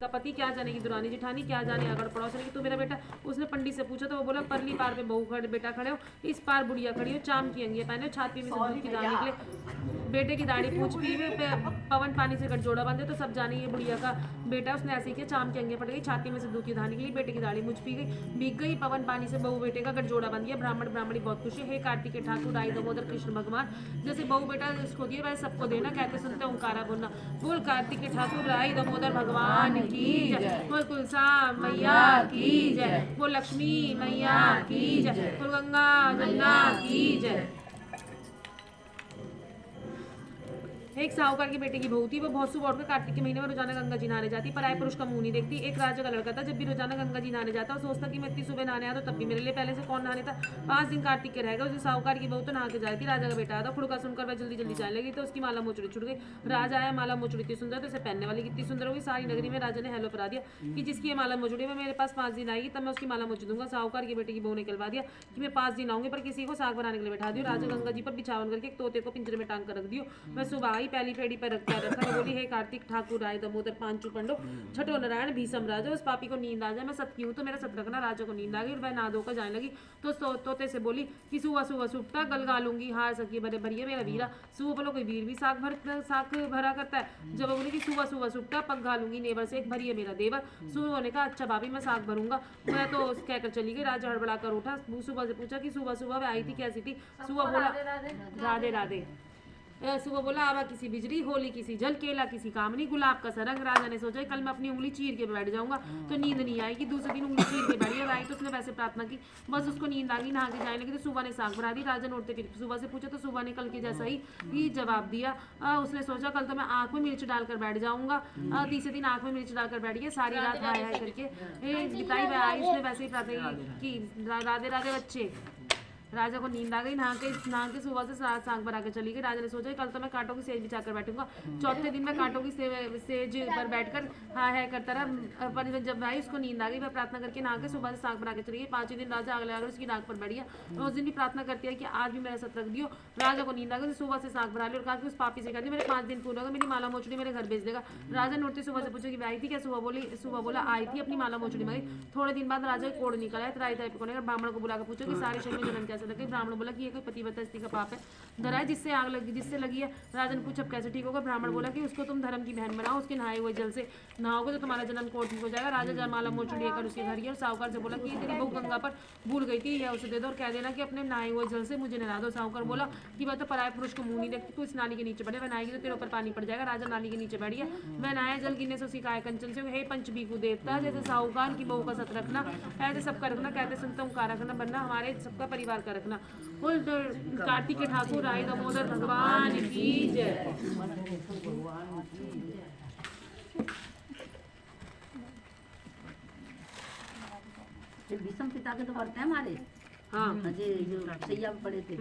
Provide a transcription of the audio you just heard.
का पति क्या जाने की दुरानी जिठानी क्या जाने अगर पड़ोसन की तू मेरा बेटा। उसने पंडित से पूछा तो वो बोला परली पार पे बहू खड़े बेटा खड़े हो, इस पार बुढ़िया खड़ी हो, चाम की अंगिया पहने, छाती में से दूध की दाढ़ी निकले, बेटे की दाढ़ी पूछ पी पवन पानी से गठजोड़ा बांधे तो सब जाने ये बुढ़िया का बेटा। उसने ऐसे ही किया, चाम की अंगिया पड़ गई, छाती में से दूध की दाढ़ी निकली, बेटे की दाढ़ी मुझ पी गई, भीग गई पवन पानी से बहू बेटे का गठजोड़ा बांध दिया। ब्राह्मण ब्राह्मणी बहुत खुशी, हे कार्तिक के ठाकुर आई दामोदर कृष्ण भगवान, जैसे बहू बेटा इसको दिए वैसे सबको देना, कहते सुनते ओंकारा बोलना, बोल कार्तिक के ठाकुर आई दामोदर भगवान की जय, बोल तुलसा मैया की जय, बोल लक्ष्मी मैया की जय, बोल गंगा जमुना की जय। एक साहूकार की बेटे की बहू थी, वो बहुत सुबह उठकर कार्तिक के महीने में रोजाना गंगा जी नहाने जाती, पर आए पुरुष का मुंह नहीं देखती। एक राजा का लड़का था, जब भी रोजाना गंगा जी नहाने जाता, सोचता कि मैं इतनी सुबह नहाने आता तब भी मेरे लिए पहले से कौन नहाने था। 5 दिन कार्तिक के रहेगा, उसे साहूकार की बहू तो नहा के जाती। राजा का बेटा आता, खुड़का सुनकर वह जल्दी जल्दी जाने लगी तो उसकी माला मोचड़ी छुट गई। राजा आया, माला मोचड़ी इतनी सुंदर तो इसे पहनने वाली कितनी सुंदर होगी। सारी नगरी में राजा ने हेलो करा दिया कि जिसकी ये माला मोचड़ी में मेरे पास 5 दिन आएगी तब मैं उसकी माला मोच दूंगा। साहूकार की बेटे की बहू ने कहलवा दिया कि मैं 5 दिन आऊंगी पर किसी को साग बनाने के लिए बैठा दियो। राजा गंगा जी पर बिछावन करके एक तोते को पिंजरे में टांग कर रख दियो। मैं सुबह आई, पहली पेड़ी पर रखा बोली, हे कार्तिक ठाकुर आए दामोदर पांचू पंडो छठो नारायण भीषम राजा, उस पापी को नींद आ जाए, मैं सत की हूँ तो मेरा सत रखना। राजा को नींद आ गई और वह नहा धोकर जाने लगी तो तोते से बोली कि सुबह सुबह सुपटा गलगा लूंगी, हार सकी भरे भरिए मेरा वीरा। सुबह बोलो कोई वीर भी साग भरा करता है। जब बोली कि सुबह सुबह सुपटा पग घालूंगी नेवर से एक भरिए मेरा देवर। सुबह ने कहा अच्छा भाभी मैं साग भरूंगा। मैं तो कहकर चली गई। राजा हड़बड़ा कर उठा, सुबह से पूछा कि सुबह सुबह वह आई थी कैसी थी। सुबह बोला राधे राधे। सुबह बोला आवा किसी बिजली, होली किसी जल, केला किसी कामनी, गुलाब का सरंग। राजा ने सोचा कल मैं अपनी उंगली चीर के बैठ जाऊंगा तो नींद नहीं आएगी। दूसरे दिन उंगली चीर के बैठी, आई तो उसने वैसे प्रार्थना की, बस उसको नींद आ गई। नहा के जाने लगी तो सुबह ने साग भरा दी। राजा ने उठते फिर सुबह से पूछा तो सुबह ने कल के जैसा ही जवाब दिया। उसने सोचा कल तो मैं आंख में मिर्च डालकर बैठ जाऊंगा। तीसरे दिन आंख में मिर्च डालकर बैठ गया, सारी रात हाय हाय करके बिताई। आई उसने वैसे ही प्रार्थना की, राधे राधे बच्चे। राजा को नींद आ गई, नहा के सुबह से साग बना के चली गई। राजा ने सोचा कल तो मैं कांटों की सेज बिछा कर बैठूंगा। चौथे दिन मैं कांटों की सेज पर बैठकर हाँ है करता रहा। पर जब भाई उसको नींद आ गई, वह प्रार्थना करके नहा के सुबह से साग बना के चली गई। 5वें दिन राजा अगले आकर उसकी नाक पर बैठ गया। उस दिन भी प्रार्थना करती है कि आज भी मेरा सत रख दियो। राजा को नींद आ गई, सुबह से साग बना लिया और कहा कि उस पापी से कहती मेरे 5 दिन पूरे होगा, मेरी माला मोचड़ी मेरे घर भेज देगा। राजा ने उठते सुबह से पूछा कि आई थी क्या। सुबह बोला आई थी अपनी माला मोचड़ी में। थोड़े दिन बाद राजा कोड़ निकल आया, त्राई ब्राह्मण को बुलाकर पूछा कि सारे शरीर में जलन कैसे लगे। ब्राह्मण बोला कि ये कोई पतिव्रता स्त्री का पाप है, धरा है जिससे आग लगी, जिससे लगी है। राजा ने पूछा कैसे ठीक होगा। ब्राह्मण बोला कि उसको तुम धर्म की बहन बनाओ, उसके नहाए हुए जल से नहाओगे तो तुम्हारा जन्म कोट ठीक हो जाएगा। राजा जयमाला मोचड़ी लेकर उसके घर गया और साहूकार से बोला कि तेरी बहू गंगा पर भूल गई थी, यह उसे दे दो और कह देना कि अपने नहाए हुए जल से मुझे नहा दो। साहूकार बोला कि वह तो पराये पुरुष को मुंह नहीं देखती, तू इस नाली के नीचे बैठे, वह नहाएगी तो तेरे ऊपर पानी पड़ जाएगा। राजा नाली के नीचे बैठ गया, वह नहाया, जल गिरने से उसी का कंचन से हे पंचबीकु देवता, जैसे साहूकार की बहू का सत रखना ऐसे सबका रखना, कहते सुनते ओंकार रखना बनना, हमारे सबका परिवार का रखना। बोल कार्तिक के ठाकुर आए दामोदर भगवान की जय। भीषम पिता के तो करते हैं हमारे, हाँ जो सैया पड़े थे।